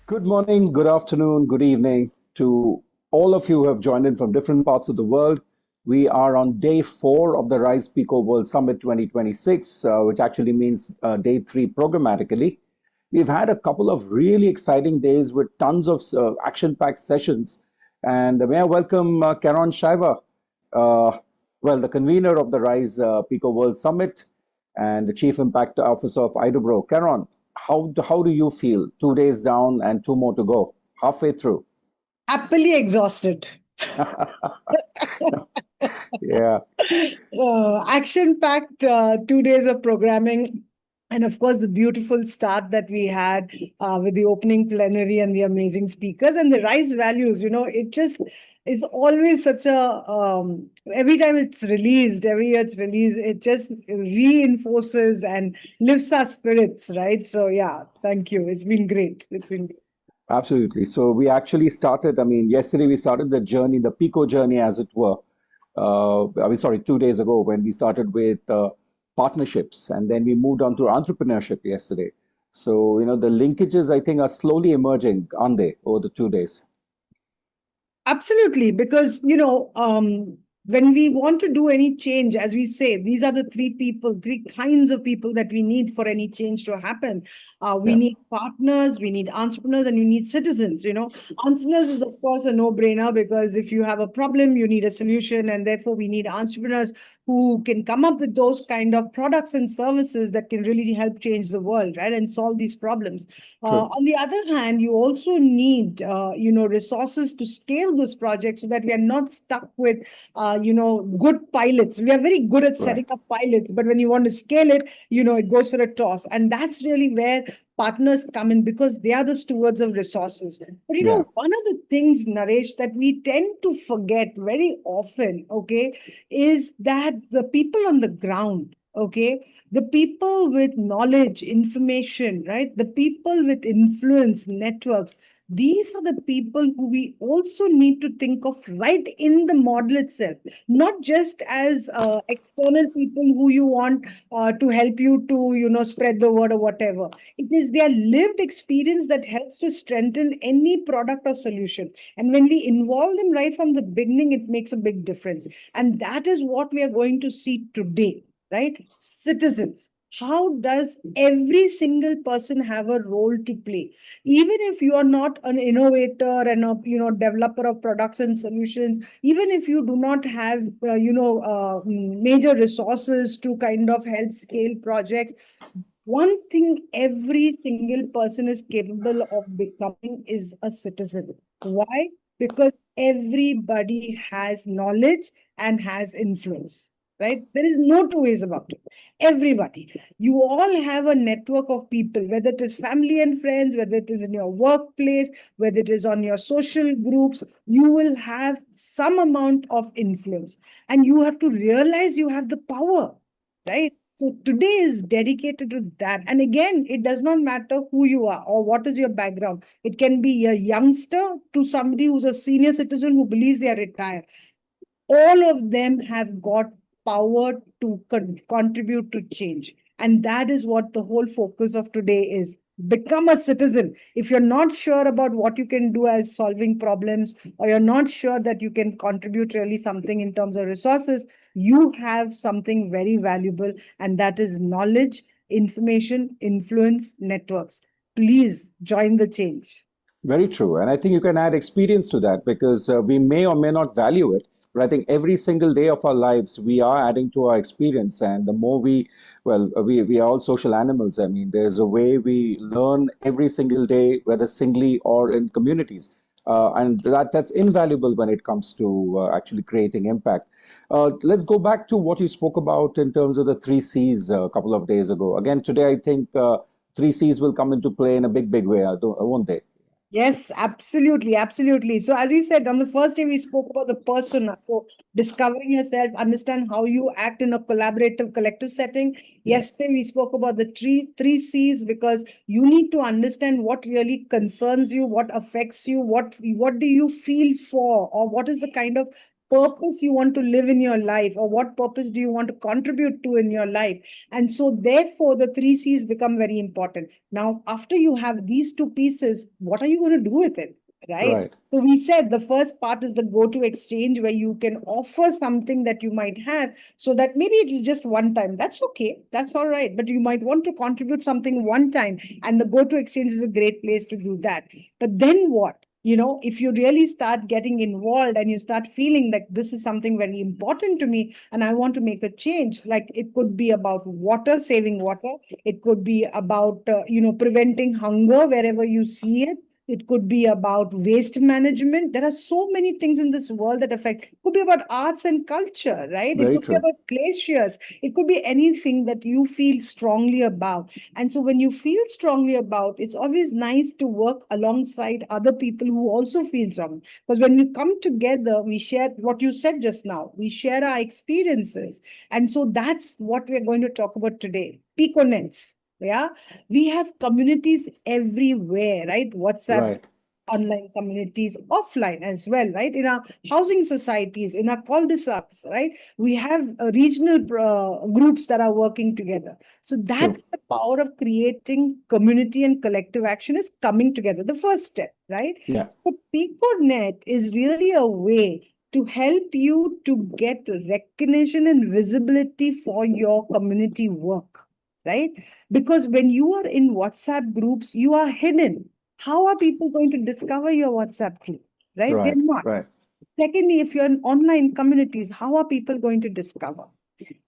Good morning, good afternoon, good evening to all of you who have joined in from different parts of the world. We are on day 4 of the RISE PECOWorld Summit 2026, which actually means day 3 programmatically. We've had a couple of really exciting days with tons of action-packed sessions. And may I welcome Karon Shaiva, uh, the convener of the RISE PECOWorld Summit and the Chief Impact Officer of Idobro. Karon, how do you feel? 2 days down and two more to go, halfway through. Happily exhausted. Yeah, Action-packed 2 days of programming. And of course, the beautiful start that we had with the opening plenary and the amazing speakers and the RISE values. It just is always such every time it's released, every year it's released, it just reinforces and lifts our spirits, right? So, yeah, thank you. It's been great. It's been great. absolutely. So we actually started, yesterday we started the journey, the PECO journey, as it were. Sorry, 2 days ago when we started with partnerships, and then we moved on to entrepreneurship yesterday. So, the linkages, I think, are slowly emerging, aren't they, over the 2 days? Absolutely, because when we want to do any change, as we say, these are the three kinds of people that we need for any change to happen. We Yeah, need partners, we need entrepreneurs, and we need citizens. Entrepreneurs is of course a no-brainer because if you have a problem, you need a solution, and therefore we need entrepreneurs who can come up with those kind of products and services that can really help change the world, right, and solve these problems. true. On the other hand, you also need, resources to scale those projects so that we are not stuck with, good pilots. We are very good at Right. setting up pilots, but when you want to scale it, it goes for a toss. And that's really where partners come in because they are the stewards of resources. But Yeah, one of the things, Naresh, that we tend to forget very often, okay, is that the people on the ground, okay, the people with knowledge, information, right? The people with influence, networks. These are the people who we also need to think of right in the model itself, not just as external people who you want to help you to, spread the word or whatever. It is their lived experience that helps to strengthen any product or solution. And when we involve them right from the beginning, it makes a big difference. And that is what we are going to see today, right? Citizens. How does every single person have a role to play? Even if you are not an innovator and a developer of products and solutions, even if you do not have major resources to kind of help scale projects, one thing every single person is capable of becoming is a citizen. Why? Because everybody has knowledge and has influence, right? There is no two ways about it. Everybody. You all have a network of people, whether it is family and friends, whether it is in your workplace, whether it is on your social groups, you will have some amount of influence. And you have to realize you have the power, right? So today is dedicated to that. And again, it does not matter who you are or what is your background. It can be a youngster to somebody who's a senior citizen who believes they are retired. All of them have got power to contribute to change. And that is what the whole focus of today is. Become a citizen. If you're not sure about what you can do as solving problems, or you're not sure that you can contribute really something in terms of resources, you have something very valuable, and that is knowledge, information, influence, networks. Please join the change. Very true. And I think you can add experience to that because we may or may not value it. But I think every single day of our lives, we are adding to our experience. And the more we are all social animals. I mean, there's a way we learn every single day, whether singly or in communities. And that's invaluable when it comes to actually creating impact. Let's go back to what you spoke about in terms of the three C's a couple of days ago. Again, today, I think three C's will come into play in a big, big way, won't they? Yes, absolutely, absolutely. So, as we said, on the first day, we spoke about the persona. So, discovering yourself, understand how you act in a collaborative, collective setting. Yeah. Yesterday, we spoke about the three C's because you need to understand what really concerns you, what affects you, what do you feel for, or what is the kind of purpose you want to live in your life, or what purpose do you want to contribute to in your life. And so therefore the three C's become very important. Now after you have these two pieces, what are you going to do with it, right? Right. So we said the first part is the go-to exchange, where you can offer something that you might have, so that maybe it is just one time. That's okay. That's all right. But you might want to contribute something one time, and the go-to exchange is a great place to do that. But then what? If you really start getting involved and you start feeling like this is something very important to me and I want to make a change, like it could be about water, saving water. It could be about, preventing hunger wherever you see it. It could be about waste management. There are so many things in this world that affect. It could be about arts and culture, right? It Very could be true. about glaciers. It could be anything that you feel strongly about. And so when you feel strongly about, it's always nice to work alongside other people who also feel strong. Because when we come together, we share what you said just now. We share our experiences. And so that's what we're going to talk about today. PECOnets. Yeah, we have communities everywhere, right? WhatsApp, Right. online communities, offline as well, right? In our housing societies, in our cul-de-sacs, right? We have regional groups that are working together. So True. that's the power of creating community, and collective action is coming together. The first step, right? Yeah. So PecoNet is really a way to help you to get recognition and visibility for your community work, right? Because when you are in WhatsApp groups, you are hidden. How are people going to discover your WhatsApp group? Right? They're Right. not. Right. Secondly, if you're in online communities, how are people going to discover?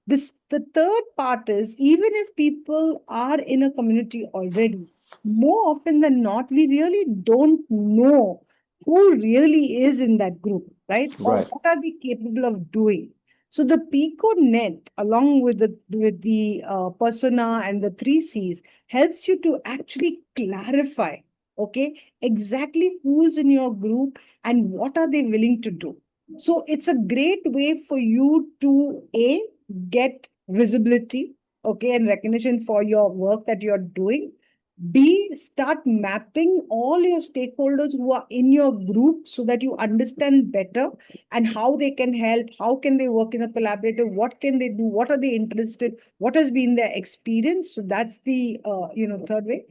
The third part is, even if people are in a community already, more often than not, we really don't know who really is in that group, right? Or Right. what are they capable of doing. So the PecoNet, along with the persona and the three C's, helps you to actually clarify, okay, exactly who's in your group and what are they willing to do. So it's a great way for you to get visibility, okay, and recognition for your work that you're doing. B, start mapping all your stakeholders who are in your group so that you understand better and how they can help, how can they work in a collaborative, what can they do, what are they interested, what has been their experience. So that's the third way.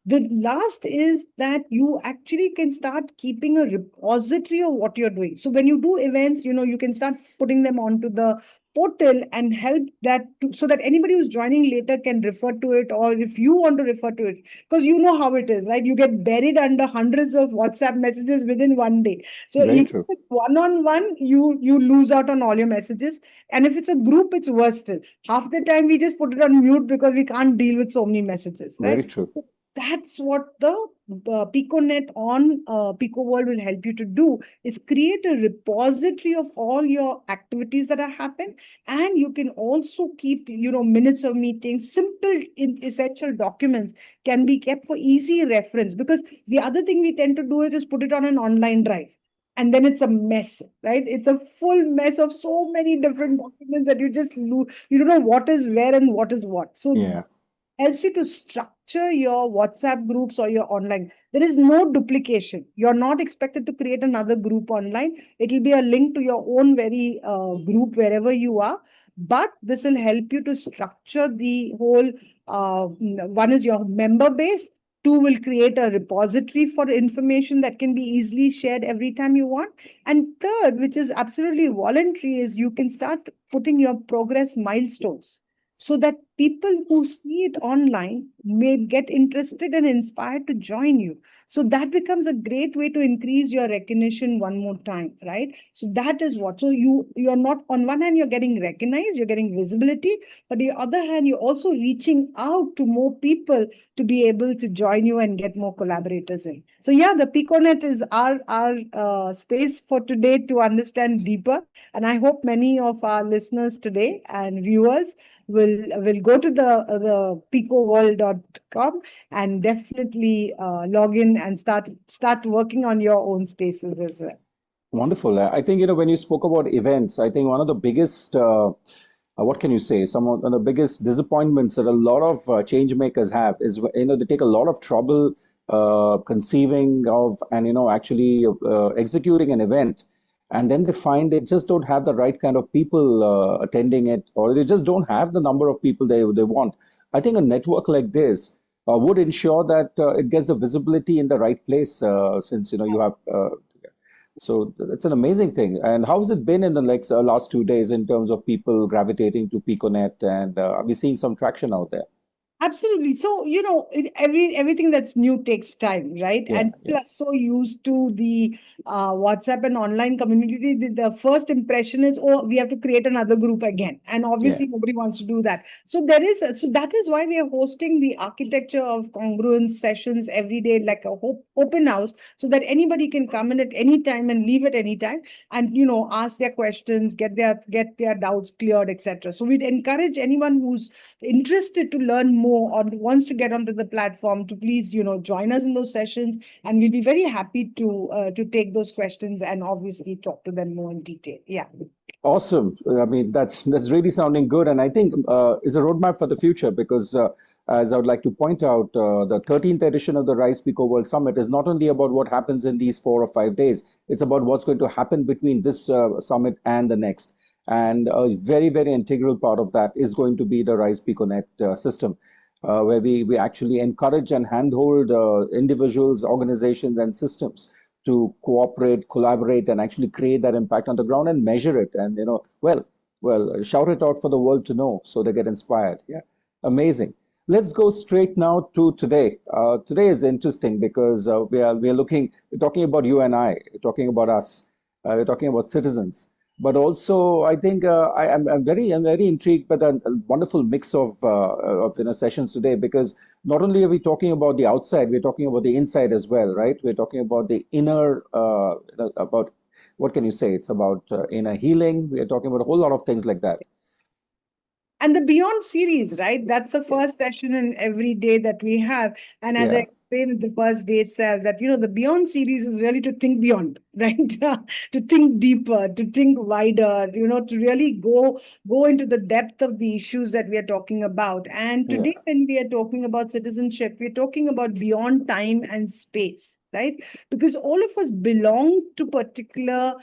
The last is that you actually can start keeping a repository of what you're doing. So when you do events, you can start putting them onto the portal and help that so that anybody who's joining later can refer to it, or if you want to refer to it, because you know how it is, right? You get buried under hundreds of WhatsApp messages within one day. So Very even if true. it's one-on-one, you lose out on all your messages. And if it's a group, it's worse still. Half the time we just put it on mute because we can't deal with so many messages, right? Very true. That's what the PecoNet on PecoWorld will help you to do, is create a repository of all your activities that are happen. And you can also keep, minutes of meetings, simple essential documents can be kept for easy reference. Because the other thing we tend to do is put it on an online drive. And then it's a mess, right? It's a full mess of so many different documents that you just lose. You don't know what is where and what is what. So Yeah. helps you to structure your WhatsApp groups or your online. There is no duplication. You're not expected to create another group online. It will be a link to your own very group wherever you are. But this will help you to structure the whole. One is your member base. Two will create a repository for information that can be easily shared every time you want. And third, which is absolutely voluntary, is you can start putting your progress milestones so that people who see it online may get interested and inspired to join you. So that becomes a great way to increase your recognition one more time, right? So that is what. So you're not, on one hand, you're getting recognized, you're getting visibility, but the other hand, you're also reaching out to more people to be able to join you and get more collaborators in. So yeah, the PecoNet is our space for today to understand deeper. And I hope many of our listeners today and viewers will go to the pecoworld.com and definitely log in and start working on your own spaces as well. Wonderful. I think, when you spoke about events, I think one of the biggest, what can you say, some of the biggest disappointments that a lot of change makers have is, they take a lot of trouble conceiving of and, actually executing an event. and then they find they just don't have the right kind of people attending it, or they just don't have the number of people they want. I think a network like this would ensure that it gets the visibility in the right place, since you have. So it's an amazing thing. And how has it been in the last 2 days in terms of people gravitating to PicoNet, and are we seeing some traction out there? Absolutely. So, everything that's new takes time, right? Yeah, And yeah, people are so used to the WhatsApp and online community. The first impression is, oh, we have to create another group again. And yeah, obviously, nobody wants to do that. So that is why we are hosting the architecture of congruence sessions every day, like a open house, so that anybody can come in at any time and leave at any time, and ask their questions, get their doubts cleared, etc. So we'd encourage anyone who's interested to learn more or wants to get onto the platform to please join us in those sessions, and we'll be very happy to take those questions and obviously talk to them more in detail. Yeah. awesome. I mean, that's really sounding good, and I think is a roadmap for the future because. As I would like to point out, the 13th edition of the RISE PECOWorld Summit is not only about what happens in these 4 or 5 days, it's about what's going to happen between this summit and the next. And a very, very integral part of that is going to be the RISE PicoNet system, where we actually encourage and handhold individuals, organizations, and systems to cooperate, collaborate, and actually create that impact on the ground and measure it. And, shout it out for the world to know so they get inspired. Yeah, amazing. Let's go straight now to today. Today is interesting because we're talking about you and I, we're talking about us, we're talking about citizens. But also, I think I'm very intrigued by the wonderful mix of sessions today, because not only are we talking about the outside, we're talking about the inside as well, right? We're talking about the inner, about what can you say? It's about inner healing. We're talking about a whole lot of things like that. And the Beyond series, right? That's the Yeah, first session in every day that we have. And as I yeah, explained in the first day itself, that the Beyond series is really to think beyond, right? To think deeper, to think wider, to really go into the depth of the issues that we are talking about. And today, yeah, when we are talking about citizenship, we're talking about beyond time and space, right? Because all of us belong to particular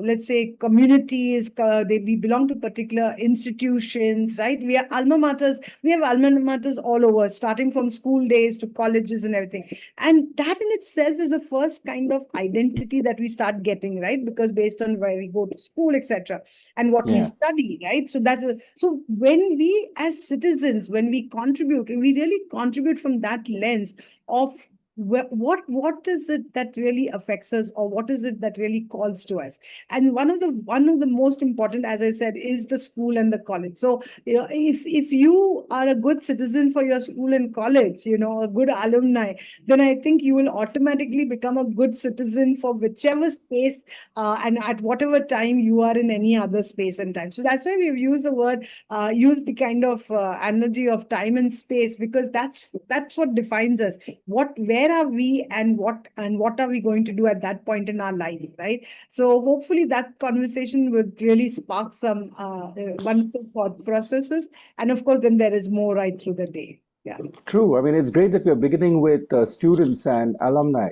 let's say communities, we belong to particular institutions, right? We are alma maters, we have alma maters all over, starting from school days to colleges and everything. And that in itself is the first kind of identity that we start getting, right? Because based on where we go to school, etc., and what we yeah. study, right? So when we as citizens, when we contribute, we really contribute from that lens of what is it that really affects us, or what is it that really calls to us. And one of the most important, as I said, is the school and the college. So if you are a good citizen for your school and college, a good alumni, then I think you will automatically become a good citizen for whichever space and at whatever time you are in any other space and time. So that's why we've used the word, use the kind of energy of time and space, because that's what defines us. Where are we, and what are we going to do at that point in our life, right? So hopefully that conversation would really spark some wonderful thought processes, and of course then there is more right through the day. Yeah. True. I mean, it's great that we're beginning with students and alumni.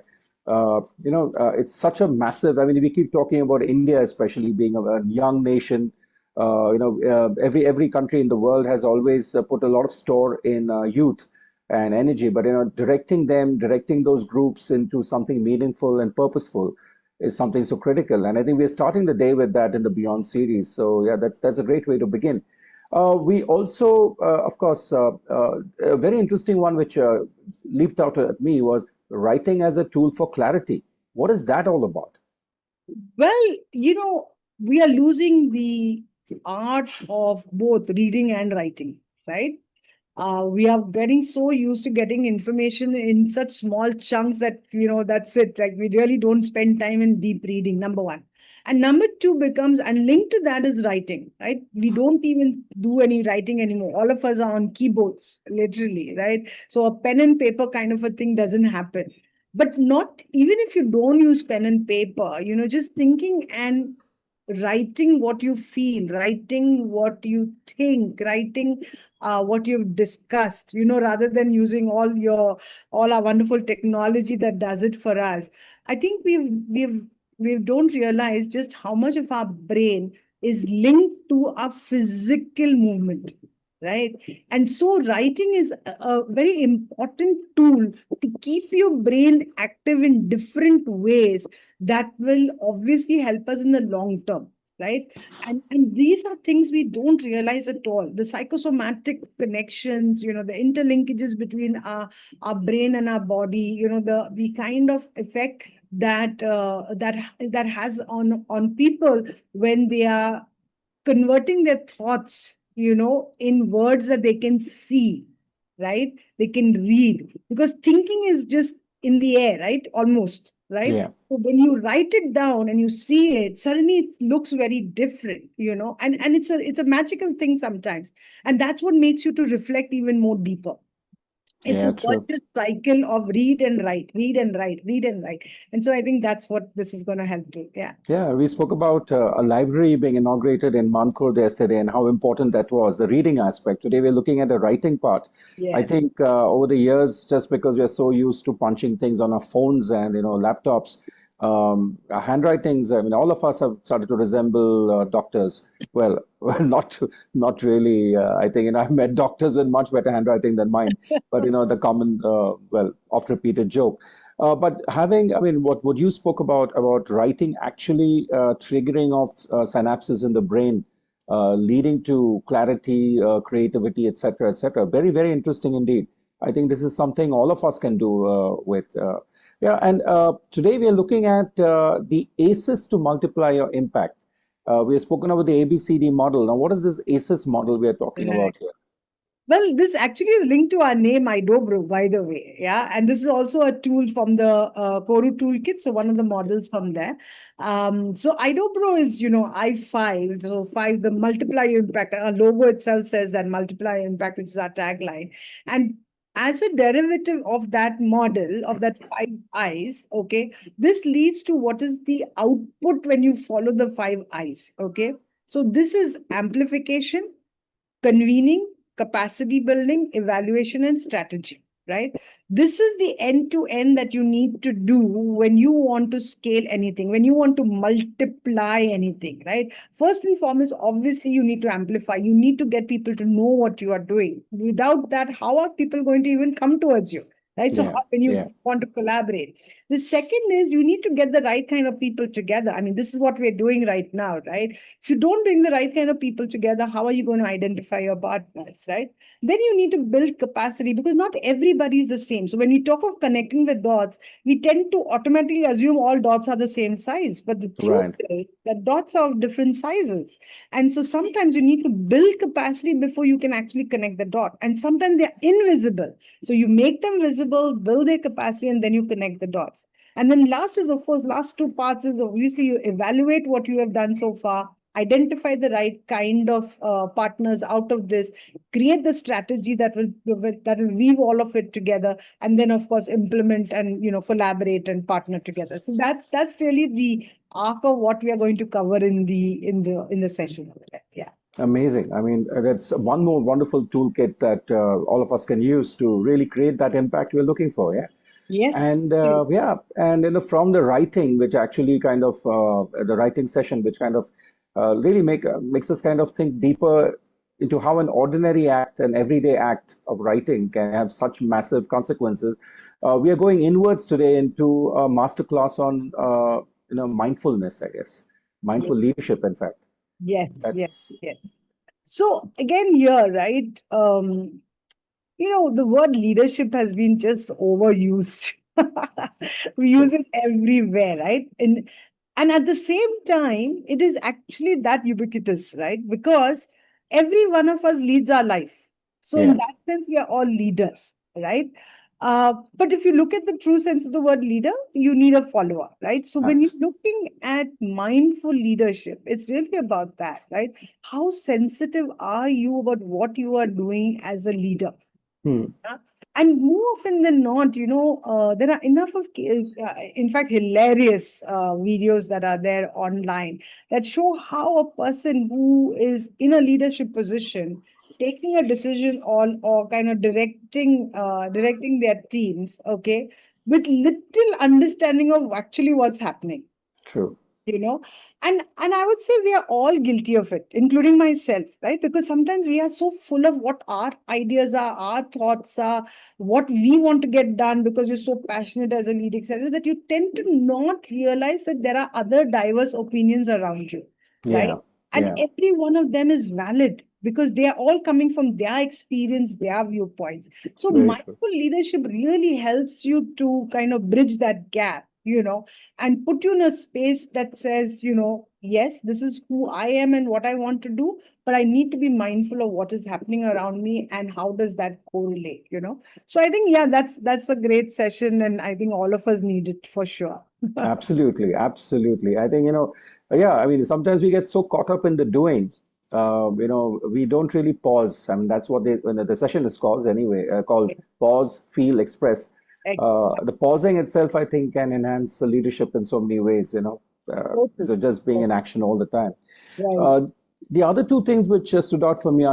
It's such a massive. I mean, we keep talking about India, especially being a young nation. Every country in the world has always put a lot of store in youth and energy, but directing those groups into something meaningful and purposeful is something so critical. And I think we're starting the day with that in the Beyond series. So yeah, that's a great way to begin. We also, of course, a very interesting one which leaped out at me was writing as a tool for clarity. What is that all about? Well, we are losing the art of both reading and writing, right? We are getting so used to getting information in such small chunks that, that's it. Like, we really don't spend time in deep reading, number one. And number two becomes, and linked to that is writing, right? We don't even do any writing anymore. All of us are on keyboards, literally, right? So a pen and paper kind of a thing doesn't happen. But not even if you don't use pen and paper, just thinking and writing what you feel, writing what you think, writing what you've discussed, rather than using all our wonderful technology that does it for us. I think we've we don't realize just how much of our brain is linked to our physical movement, right? And so writing is a very important tool to keep your brain active in different ways that will obviously help us in the long term, right? And these are things we don't realize at all. The psychosomatic connections, the interlinkages between our brain and our body, the kind of effect that has on people when they are converting their thoughts, in words that they can see, right? They can read, because thinking is just in the air, right? Almost, right? Yeah. So when you write it down and you see it, suddenly it looks very different, and it's a magical thing sometimes. And that's what makes you to reflect even more deeper. It's Yeah, not true. just cycle of read and write, read and write, read and write. And so I think that's what this is going to help to. Yeah. Yeah, we spoke about a library being inaugurated in Mankur yesterday and how important that was, the reading aspect. Today we're looking at the writing part. I Yeah. think over the years, just because we're so used to punching things on our phones and laptops, our handwritings. I mean, all of us have started to resemble doctors. Well, not really. I think I've met doctors with much better handwriting than mine. But the common, oft-repeated joke. But having, I mean, what you spoke about writing actually triggering of synapses in the brain, leading to clarity, creativity, etc., etc. Very, very interesting indeed. I think this is something all of us can do with. Yeah, and today we are looking at the ACEs to multiply your impact. We have spoken about the ABCD model. Now, what is this ACEs model we are talking Right. about here? Well, this actually is linked to our name, Idobro, by the way. Yeah. And this is also a tool from the Koru toolkit. So one of the models from there. So Idobro is, I5. So five, the multiply impact. Our logo itself says that multiply impact, which is our tagline. And as a derivative of that model, of that five eyes, okay, this leads to what is the output when you follow the five eyes. Okay. So this is amplification, convening, capacity building, evaluation, and strategy, right? This is the end to end that you need to do when you want to scale anything, when you want to multiply anything, right? First and foremost, obviously, you need to amplify. You need to get people to know what you are doing. Without that, how are people going to even come towards you? Right. So Yeah, when you yeah, want to collaborate, the second is you need to get the right kind of people together. I mean, this is what we're doing right now, right? If you don't bring the right kind of people together, how are you going to identify your partners, right? Then you need to build capacity, because not everybody is the same. So when we talk of connecting the dots, we tend to automatically assume all dots are the same size. But the truth right. is that dots are of different sizes. And so sometimes you need to build capacity before you can actually connect the dot. And sometimes they're invisible. So you make them visible, build their capacity, and then you connect the dots. And then last is, of course, last two parts is obviously you evaluate what you have done so far, identify the right kind of partners out of this, create the strategy that will weave all of it together, and then of course implement and collaborate and partner together. So that's really the arc of what we are going to cover in the session over there. Yeah. Amazing. I mean, that's one more wonderful toolkit that all of us can use to really create that impact we're looking for. Yeah. Yes. And yeah, and from the writing, which actually kind of the writing session, which kind of really makes us kind of think deeper into how an ordinary act, an everyday act of writing can have such massive consequences. We are going inwards today into a masterclass on mindfulness, I guess, mindful leadership. In fact, Yes, yes, that's yes. So again, here, right? The word leadership has been just overused. We use true. it everywhere, right? And at the same time, it is actually that ubiquitous, right? Because every one of us leads our life. So in Yeah. that sense, we are all leaders, right? But if you look at the true sense of the word leader, you need a follower, right? So when you're looking at mindful leadership, it's really about that, right? How sensitive are you about what you are doing as a leader? Hmm. Uh, And more often than not, there are enough of, in fact, hilarious videos that are there online that show how a person who is in a leadership position, taking a decision on or kind of directing their teams, okay, with little understanding of actually what's happening. True. And I would say we are all guilty of it, including myself, right? Because sometimes we are so full of what our ideas are, our thoughts are, what we want to get done, because you're so passionate as a lead, etc., that you tend to not realize that there are other diverse opinions around you, right? Yeah. And Yeah. every one of them is valid because they are all coming from their experience, their viewpoints. So Very true. mindful leadership really helps you to kind of bridge that gap, and put you in a space that says, yes, this is who I am and what I want to do, but I need to be mindful of what is happening around me and how does that correlate. So I think, yeah, that's a great session, and I think all of us need it for sure. Absolutely, absolutely. I think, yeah, I mean, sometimes we get so caught up in the doing, we don't really pause. I mean, that's what when the session is called anyway, called Pause, Feel, Express. Exactly. The pausing itself, I think, can enhance the leadership in so many ways. So just being in action all the time. Right. Uh, the other two things which stood out for me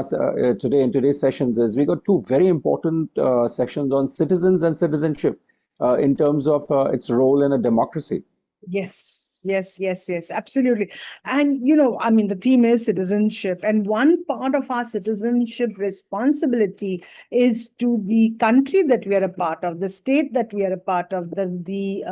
today in today's sessions is we got two very important sections on citizens and citizenship in terms of its role in a democracy. Yes, yes, yes, yes, absolutely. And, I mean, the theme is citizenship. And one part of our citizenship responsibility is to the country that we are a part of, the state that we are a part of, the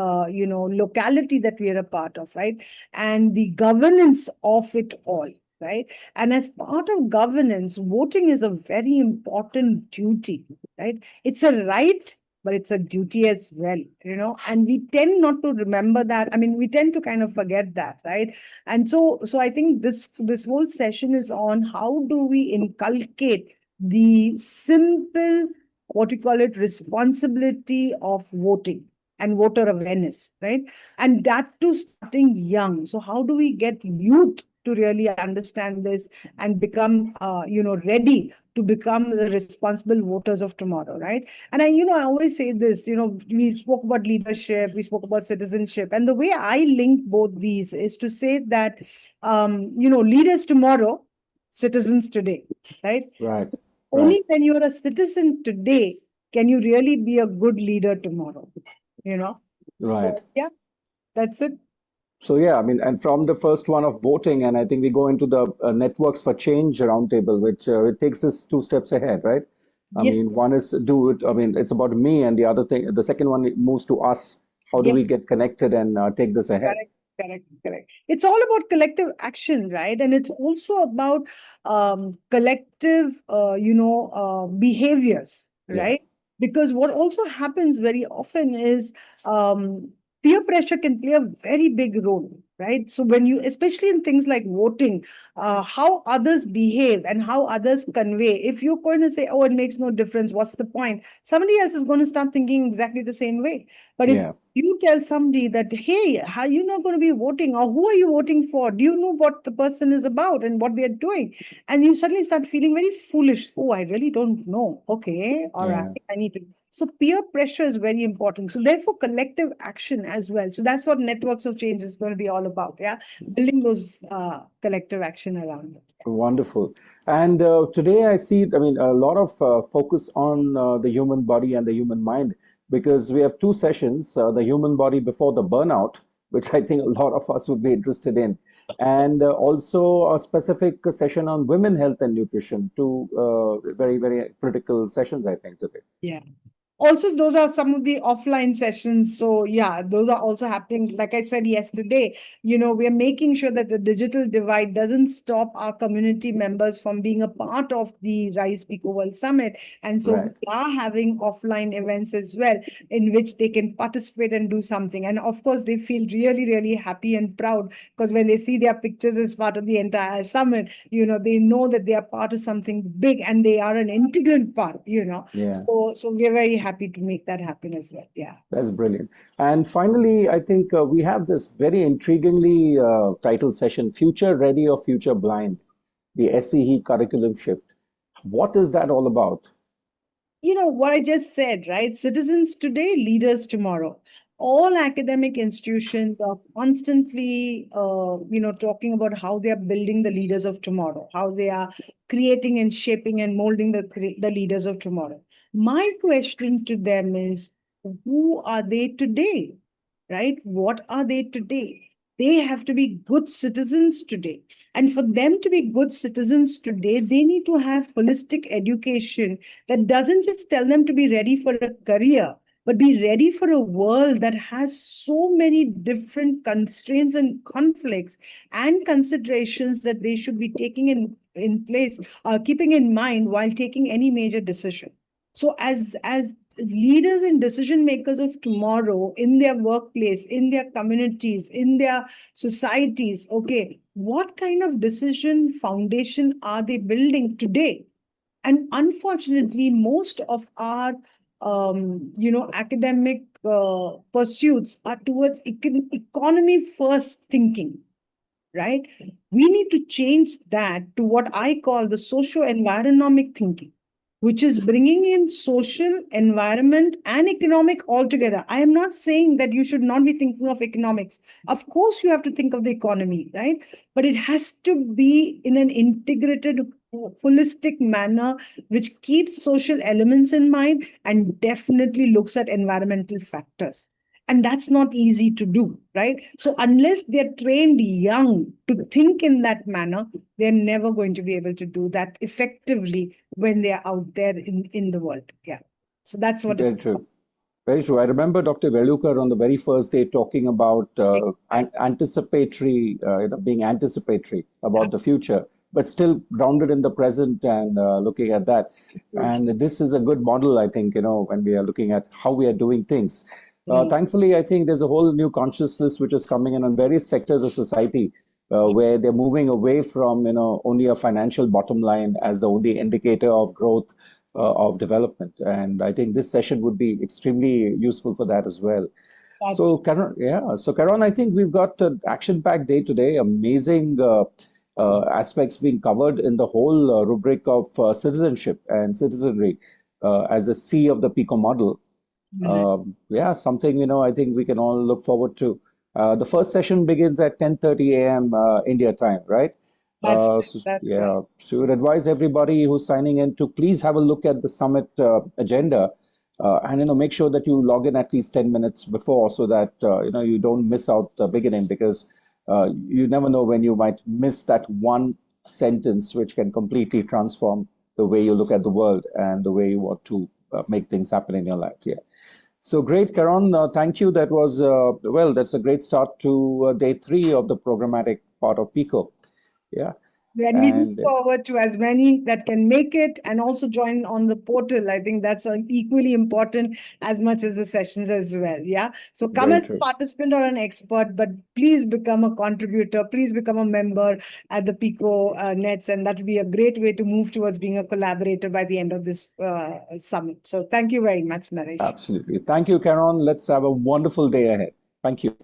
locality that we are a part of, right? And the governance of it all. Right. And as part of governance, voting is a very important duty, right? It's a right, but it's a duty as well. And we tend not to remember that. I mean, we tend to kind of forget that, right? And so I think this whole session is on how do we inculcate the simple, what you call it, responsibility of voting and voter awareness, right? And that too starting young. So how do we get youth to really understand this and become, ready to become the responsible voters of tomorrow, right? And I always say this, we spoke about leadership, we spoke about citizenship. And the way I link both these is to say that, leaders tomorrow, citizens today, right? So Right, right, only when you're a citizen today can you really be a good leader tomorrow, you know? right. So, yeah, that's it. So yeah, I mean, and from the first one of voting, and I think we go into the networks for change roundtable, which it takes us two steps ahead, right? I Yes, mean, one is do it. I mean, it's about me, and the second one moves to us. How do yes. we get connected and take this ahead? Correct, correct, correct. It's all about collective action, right? And it's also about collective, behaviors, Yeah, right? Because what also happens very often is peer pressure can play a very big role, right? So when you, especially in things like voting, how others behave and how others convey. If you're going to say, "Oh, it makes no difference," what's the point? Somebody else is going to start thinking exactly the same way. But if yeah, you tell somebody that, hey, how you not going to be voting, or who are you voting for? Do you know what the person is about and what they're doing? And you suddenly start feeling very foolish. Oh, I really don't know. Okay, all right, yeah. I need to. So peer pressure is very important. So therefore, collective action as well. So that's what networks of change is going to be all about. Yeah, building those collective action around it. Wonderful. And today I see, I mean, a lot of focus on the human body and the human mind because we have two sessions, the human body before the burnout, which I think a lot of us would be interested in, and also a specific session on women health and nutrition, two very, very critical sessions, I think, today. Yeah. Also, those are some of the offline sessions. So, yeah, those are also happening. Like I said yesterday, we're making sure that the digital divide doesn't stop our community members from being a part of the RISE PECOWorld Summit. And so we Right. are having offline events as well in which they can participate and do something. And of course, they feel really, really happy and proud because when they see their pictures as part of the entire summit, they know that they are part of something big and they are an integral part. Yeah. So we're very happy to make that happen as well. Yeah. That's brilliant. And finally, I think we have this very intriguingly titled session, Future Ready or Future Blind, the SEE curriculum shift. What is that all about? What I just said, right? Citizens today, leaders tomorrow. All academic institutions are constantly, talking about how they are building the leaders of tomorrow, how they are creating and shaping and molding the leaders of tomorrow. My question to them is, who are they today? Right? What are they today? They have to be good citizens today. And for them to be good citizens today, they need to have holistic education that doesn't just tell them to be ready for a career, but be ready for a world that has so many different constraints and conflicts and considerations that they should be taking in place, keeping in mind while taking any major decision. So as leaders and decision makers of tomorrow in their workplace, in their communities, in their societies, okay, what kind of decision foundation are they building today? And unfortunately, most of our academic pursuits are towards economy first thinking, right? We need to change that to what I call the socio-environnomic thinking, which is bringing in social, environment, and economic all together. I am not saying that you should not be thinking of economics. Of course, you have to think of the economy, right? But it has to be in an integrated, holistic manner, which keeps social elements in mind and definitely looks at environmental factors. And that's not easy to do, right? So unless they're trained young to think in that manner, they're never going to be able to do that effectively when they're out there in the world. Yeah. So that's what Very it's true. Very true. I remember Dr. Velukar on the very first day talking about anticipatory, being anticipatory about the future, but still grounded in the present and looking at that. And this is a good model, I think, when we are looking at how we are doing things. Thankfully, I think there's a whole new consciousness which is coming in on various sectors of society where they're moving away from, only a financial bottom line as the only indicator of growth of development. And I think this session would be extremely useful for that as well. So, Karon, yeah. So, Karon, I think we've got an action-packed day today. Amazing aspects being covered in the whole rubric of citizenship and citizenry as a C of the PECO model. Yeah, something, I think we can all look forward to. The first session begins at 10:30 a.m. India time, right? That's Yeah, right. so we would advise everybody who's signing in to please have a look at the summit agenda and make sure that you log in at least 10 minutes before so that you don't miss out the beginning because you never know when you might miss that one sentence which can completely transform the way you look at the world and the way you want to make things happen in your life. Yeah. So great, Karon. Thank you. That was, that's a great start to day 3 of the programmatic part of PECO. Yeah. And we look forward to as many that can make it and also join on the portal. I think that's equally important as much as the sessions as well. Yeah. So come as a participant or an expert, but please become a contributor. Please become a member at the PECO Nets. And that will be a great way to move towards being a collaborator by the end of this summit. So thank you very much, Naresh. Absolutely. Thank you, Karon. Let's have a wonderful day ahead. Thank you.